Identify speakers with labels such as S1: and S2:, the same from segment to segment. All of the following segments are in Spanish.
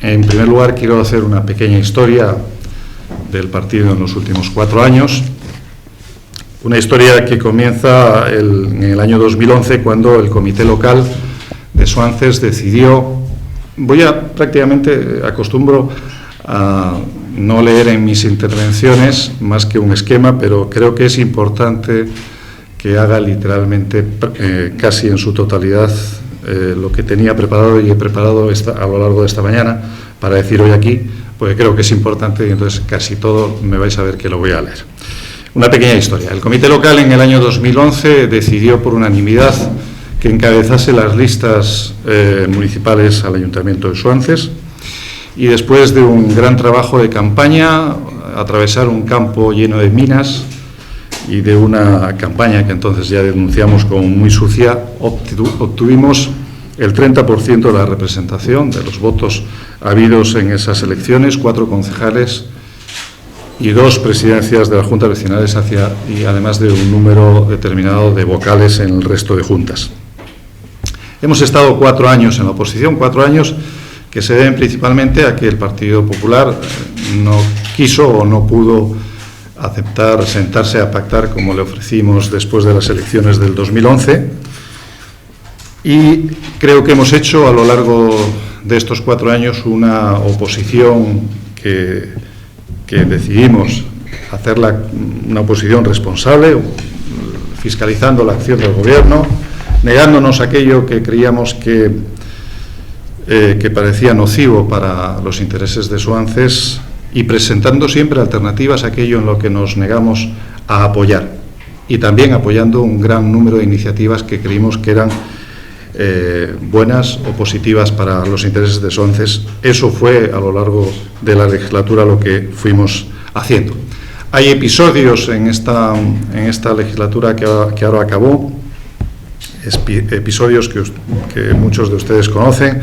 S1: En primer lugar, quiero hacer una pequeña historia del partido en los últimos 4 años. Una historia que comienza en el año 2011, cuando el comité local de Suances decidió, prácticamente acostumbro a no leer en mis intervenciones más que un esquema, pero creo que es importante que haga literalmente casi en su totalidad lo que tenía preparado y he preparado a lo largo de esta mañana para decir hoy aquí, porque creo que es importante y entonces casi todo me vais a ver que lo voy a leer. Una pequeña historia. El comité local en el año 2011 decidió por unanimidad que encabezase las listas municipales al Ayuntamiento de Suances y después de un gran trabajo de campaña, atravesar un campo lleno de minas y de una campaña que entonces ya denunciamos como muy sucia, obtuvimos el 30% de la representación de los votos habidos en esas elecciones, 4 concejales y 2 presidencias de las juntas vecinales, y además de un número determinado de vocales en el resto de juntas. Hemos estado 4 años en la oposición, 4 años que se deben principalmente a que el Partido Popular no quiso o no pudo aceptar sentarse a pactar como le ofrecimos después de las elecciones del 2011, y creo que hemos hecho a lo largo de estos 4 años una oposición que decidimos hacerla una oposición responsable, fiscalizando la acción del Gobierno, negándonos aquello que creíamos que parecía nocivo para los intereses de Suances y presentando siempre alternativas a aquello en lo que nos negamos a apoyar, y también apoyando un gran número de iniciativas que creímos que eran buenas o positivas para los intereses de Suances. Eso fue a lo largo de la legislatura lo que fuimos haciendo. Hay episodios en esta legislatura que ahora acabó, episodios que muchos de ustedes conocen.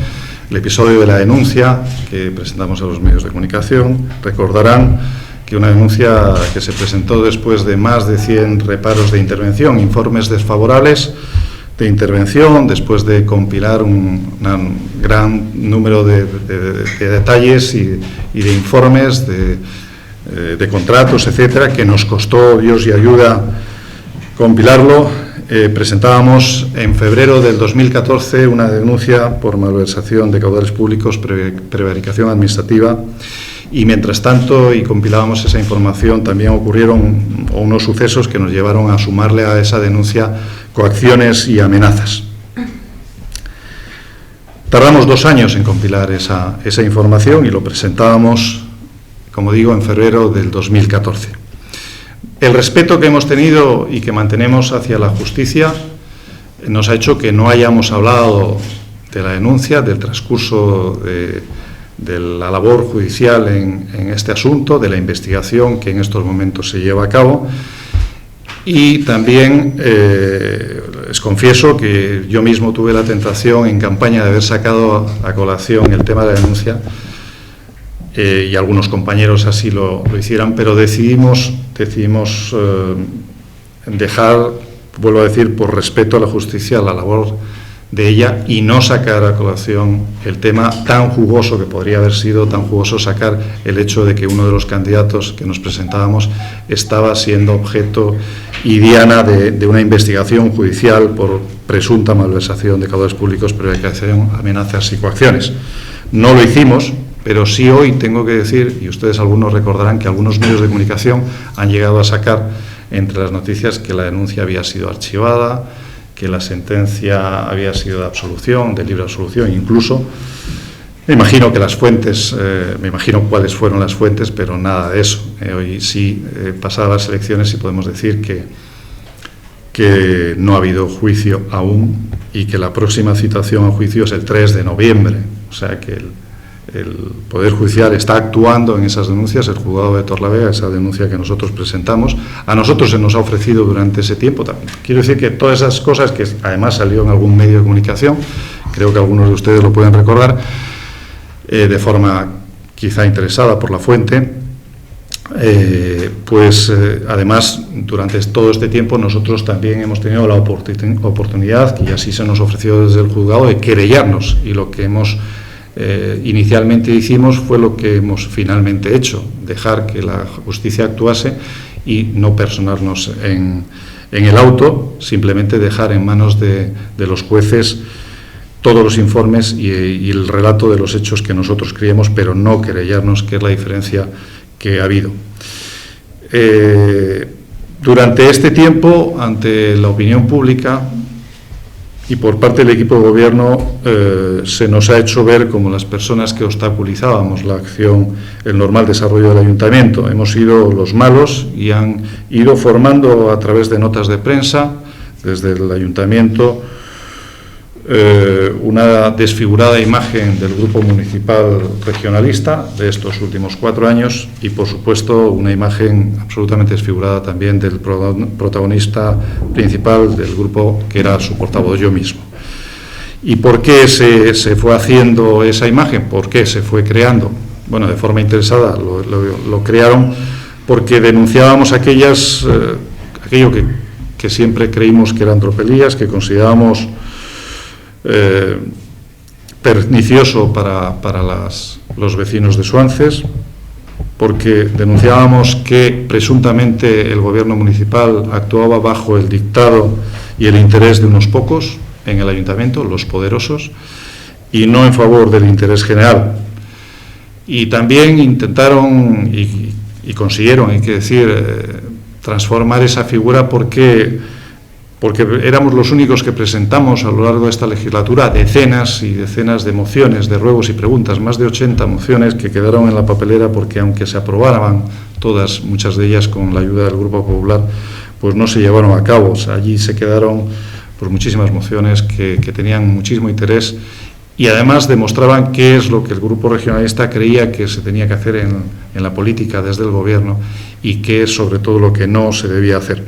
S1: El episodio de la denuncia que presentamos a los medios de comunicación. Recordarán que una denuncia que se presentó después de más de 100 reparos de intervención, informes desfavorables de intervención, después de compilar un gran número de detalles y de informes, de contratos, etcétera, que nos costó Dios y ayuda compilarlo. Presentábamos en febrero del 2014 una denuncia por malversación de caudales públicos, prevaricación administrativa, y mientras tanto, y compilábamos esa información, también ocurrieron unos sucesos que nos llevaron a sumarle a esa denuncia coacciones y amenazas. Tardamos 2 años en compilar esa información y lo presentábamos, como digo, en febrero del 2014. El respeto que hemos tenido y que mantenemos hacia la justicia nos ha hecho que no hayamos hablado de la denuncia, del transcurso de la labor judicial en este asunto, de la investigación que en estos momentos se lleva a cabo. Y también les confieso que yo mismo tuve la tentación en campaña de haber sacado a colación el tema de la denuncia, y algunos compañeros así lo hicieran, pero decidimos dejar, vuelvo a decir, por respeto a la justicia, la labor de ella, y no sacar a colación el tema tan jugoso que podría haber sido, tan jugoso sacar el hecho de que uno de los candidatos que nos presentábamos estaba siendo objeto y diana de una investigación judicial por presunta malversación de caudales públicos, prevaricación, amenazas y coacciones. No lo hicimos, pero sí hoy tengo que decir, y ustedes algunos recordarán que algunos medios de comunicación han llegado a sacar entre las noticias que la denuncia había sido archivada, que la sentencia había sido de absolución, de libre absolución, incluso. Me imagino que las fuentes, me imagino cuáles fueron las fuentes, pero nada de eso. Hoy sí, pasadas las elecciones, sí podemos decir que no ha habido juicio aún y que la próxima citación a juicio es el 3 de noviembre. O sea que el Poder Judicial está actuando en esas denuncias, el juzgado de Torlavega, esa denuncia que nosotros presentamos. A nosotros se nos ha ofrecido durante ese tiempo también. Quiero decir que todas esas cosas, que además salió en algún medio de comunicación, creo que algunos de ustedes lo pueden recordar, de forma quizá interesada por la fuente, además, durante todo este tiempo nosotros también hemos tenido la oportunidad, y así se nos ofreció desde el juzgado, de querellarnos, y lo que hemos inicialmente hicimos fue lo que hemos finalmente hecho, dejar que la justicia actuase y no personarnos en el auto, simplemente dejar en manos de los jueces todos los informes y el relato de los hechos que nosotros creemos, pero no querellarnos, que es la diferencia que ha habido. Durante este tiempo, ante la opinión pública y por parte del equipo de gobierno, se nos ha hecho ver como las personas que obstaculizábamos la acción, el normal desarrollo del ayuntamiento. Hemos sido los malos y han ido formando a través de notas de prensa, desde el ayuntamiento, una desfigurada imagen del grupo municipal regionalista de estos últimos 4 años y, por supuesto, una imagen absolutamente desfigurada también del protagonista principal del grupo, que era su portavoz, yo mismo. ¿Y por qué se fue haciendo esa imagen? ¿Por qué se fue creando? Bueno, de forma interesada lo crearon porque denunciábamos aquello que siempre creímos que eran tropelías, que considerábamos pernicioso para los vecinos de Suances, porque denunciábamos que presuntamente el gobierno municipal actuaba bajo el dictado y el interés de unos pocos en el ayuntamiento, los poderosos, y no en favor del interés general. Y también intentaron y consiguieron, hay que decir, transformar esa figura porque éramos los únicos que presentamos a lo largo de esta legislatura decenas y decenas de mociones, de ruegos y preguntas, más de 80 mociones que quedaron en la papelera porque, aunque se aprobaran todas, muchas de ellas con la ayuda del Grupo Popular, pues no se llevaron a cabo. O sea, allí se quedaron pues muchísimas mociones que tenían muchísimo interés y además demostraban qué es lo que el Grupo Regionalista creía que se tenía que hacer en la política desde el gobierno y qué es sobre todo lo que no se debía hacer.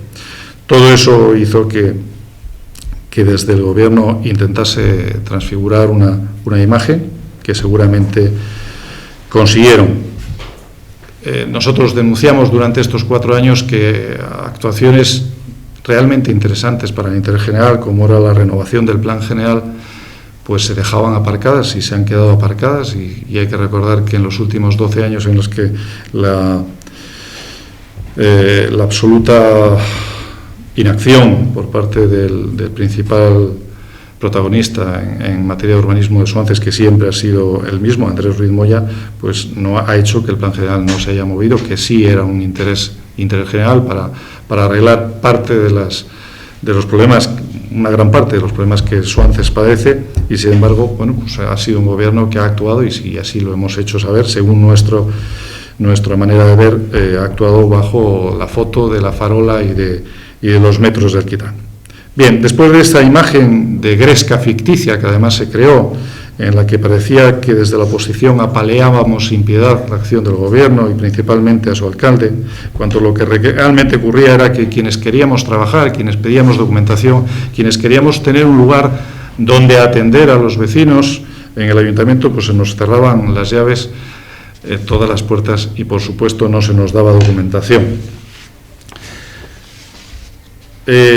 S1: Todo eso hizo que desde el gobierno intentase transfigurar una imagen que seguramente consiguieron. Nosotros denunciamos durante estos 4 años que actuaciones realmente interesantes para el interés general, como era la renovación del plan general, pues se dejaban aparcadas y se han quedado aparcadas, y hay que recordar que en los últimos 12 años en los que la absoluta inacción por parte del principal protagonista en materia de urbanismo de Suances, que siempre ha sido el mismo, Andrés Ruiz Moya, pues no ha hecho que el plan general no se haya movido, que sí era un interés general para arreglar parte de los problemas, una gran parte de los problemas que Suances padece, y sin embargo, bueno, pues ha sido un gobierno que ha actuado, y así lo hemos hecho saber, según nuestra manera de ver, ha actuado bajo la foto de la farola y de los metros del Quitán. Bien, después de esta imagen de gresca ficticia que además se creó, en la que parecía que desde la oposición apaleábamos sin piedad la acción del gobierno y principalmente a su alcalde, cuando lo que realmente ocurría era que quienes queríamos trabajar, quienes pedíamos documentación, quienes queríamos tener un lugar donde atender a los vecinos en el ayuntamiento, pues se nos cerraban las llaves, todas las puertas, y por supuesto no se nos daba documentación.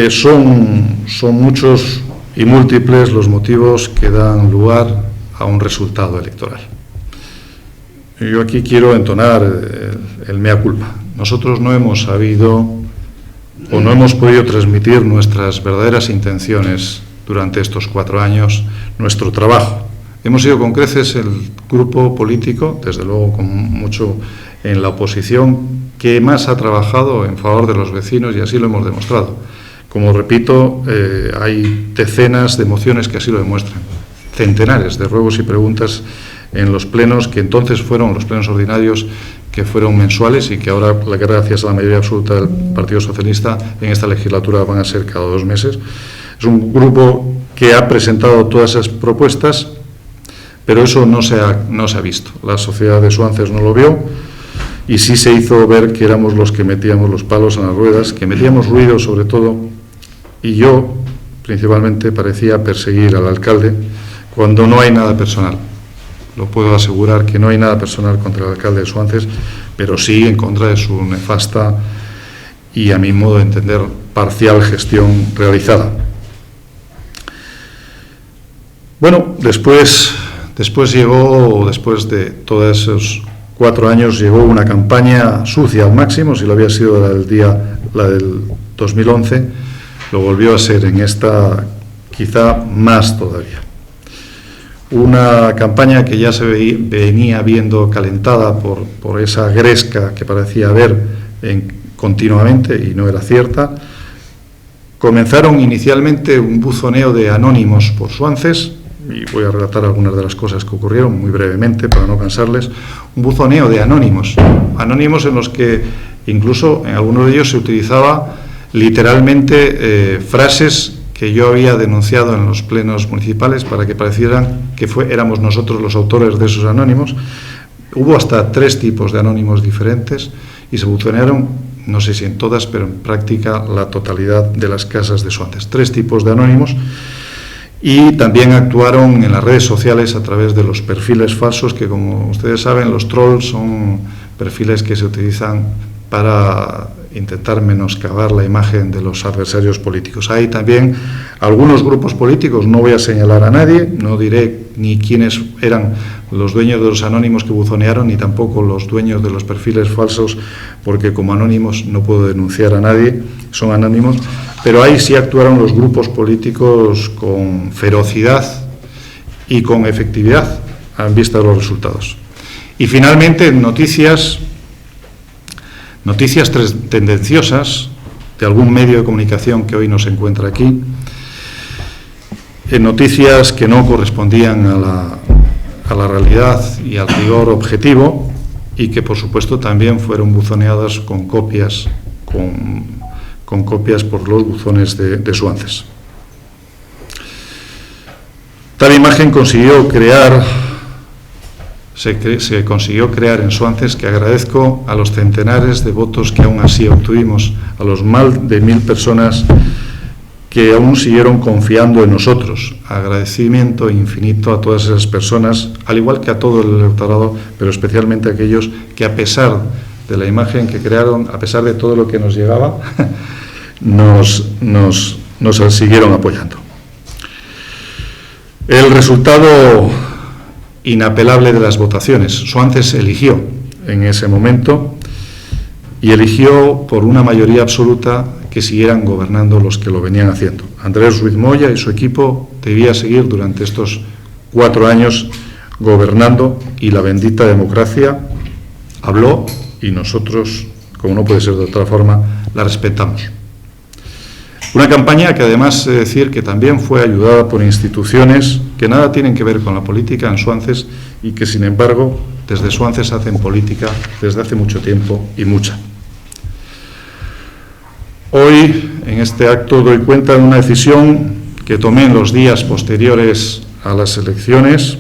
S1: Son muchos y múltiples los motivos que dan lugar a un resultado electoral. Yo aquí quiero entonar el mea culpa. Nosotros no hemos sabido o no hemos podido transmitir nuestras verdaderas intenciones durante estos 4 años, nuestro trabajo. Hemos sido con creces el grupo político, desde luego con mucho en la oposición, que más ha trabajado en favor de los vecinos, y así lo hemos demostrado. Como repito, hay decenas de mociones que así lo demuestran, centenares de ruegos y preguntas en los plenos, que entonces fueron los plenos ordinarios, que fueron mensuales, y que ahora, gracias a la mayoría absoluta del Partido Socialista, en esta legislatura van a ser cada 2 meses. Es un grupo que ha presentado todas esas propuestas, pero eso no se ha visto. La sociedad de Suances no lo vio, y sí se hizo ver que éramos los que metíamos los palos en las ruedas, que metíamos ruido sobre todo, y yo principalmente parecía perseguir al alcalde cuando no hay nada personal. Lo puedo asegurar que no hay nada personal contra el alcalde de Suances, pero sí en contra de su nefasta y, a mi modo de entender, parcial gestión realizada. Bueno, después Después de todos esos 4 años, llegó una campaña sucia al máximo. Si lo había sido la del 2011, lo volvió a ser en esta, quizá más todavía. Una campaña que ya se venía viendo calentada por esa gresca que parecía haber continuamente y no era cierta. Comenzaron inicialmente un buzoneo de anónimos por Suances, y voy a relatar algunas de las cosas que ocurrieron muy brevemente para no cansarles. Un buzoneo de anónimos en los que incluso en algunos de ellos se utilizaba literalmente frases que yo había denunciado en los plenos municipales para que parecieran que éramos nosotros los autores de esos anónimos. Hubo hasta 3 tipos de anónimos diferentes y se buzonearon, no sé si en todas, pero en práctica la totalidad de las casas de Suances. 3 tipos de anónimos. Y también actuaron en las redes sociales a través de los perfiles falsos, que como ustedes saben, los trolls son perfiles que se utilizan para intentar menoscabar la imagen de los adversarios políticos. Hay también algunos grupos políticos, no voy a señalar a nadie, no diré ni quiénes eran los dueños de los anónimos que buzonearon, ni tampoco los dueños de los perfiles falsos, porque como anónimos no puedo denunciar a nadie, son anónimos, pero ahí sí actuaron los grupos políticos con ferocidad y con efectividad, en vista de los resultados. Y finalmente, noticias tendenciosas de algún medio de comunicación que hoy no se encuentra aquí, noticias que no correspondían a la realidad y al rigor objetivo, y que por supuesto también fueron buzoneadas con copias por los buzones de Suances. Tal imagen se consiguió crear en Suances, que agradezco a los centenares de votos que aún así obtuvimos, a los más de 1000 personas que aún siguieron confiando en nosotros. Agradecimiento infinito a todas esas personas, al igual que a todo el electorado, pero especialmente a aquellos que, a pesar de la imagen que crearon, a pesar de todo lo que nos llegaba, nos siguieron apoyando. El resultado inapelable de las votaciones. Suances eligió en ese momento, y eligió por una mayoría absoluta que siguieran gobernando los que lo venían haciendo. Andrés Ruiz Moya y su equipo debía seguir durante estos 4 años gobernando, y la bendita democracia habló, y nosotros, como no puede ser de otra forma, la respetamos. Una campaña que además, decir que también fue ayudada por instituciones que nada tienen que ver con la política en Suances, y que sin embargo desde Suances hacen política desde hace mucho tiempo y mucha. Hoy en este acto doy cuenta de una decisión que tomé en los días posteriores a las elecciones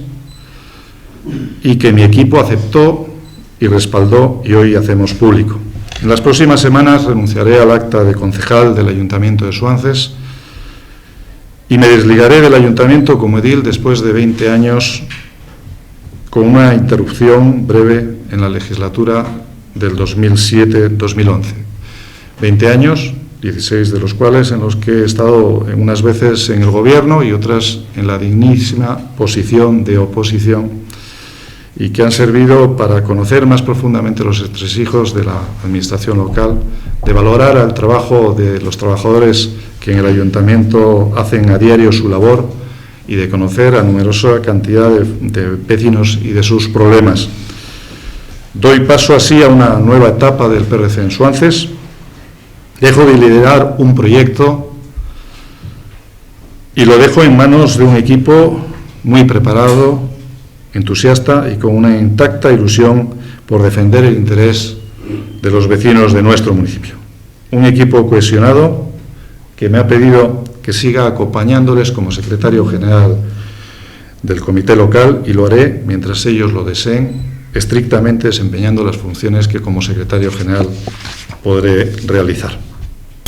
S1: y que mi equipo aceptó y respaldó, y hoy hacemos público. En las próximas semanas renunciaré al acta de concejal del Ayuntamiento de Suances y me desligaré del Ayuntamiento como edil después de 20 años, con una interrupción breve en la legislatura del 2007-2011. 20 años, 16 de los cuales en los que he estado unas veces en el Gobierno y otras en la dignísima posición de oposición, y que han servido para conocer más profundamente los entresijos de la administración local, de valorar el trabajo de los trabajadores que en el Ayuntamiento hacen a diario su labor, y de conocer a numerosa cantidad de vecinos y de sus problemas. Doy paso así a una nueva etapa del PRC en Suances. Dejo de liderar un proyecto y lo dejo en manos de un equipo muy preparado, entusiasta y con una intacta ilusión por defender el interés de los vecinos de nuestro municipio. Un equipo cohesionado que me ha pedido que siga acompañándoles como secretario general del comité local, y lo haré mientras ellos lo deseen, estrictamente desempeñando las funciones que como secretario general podré realizar.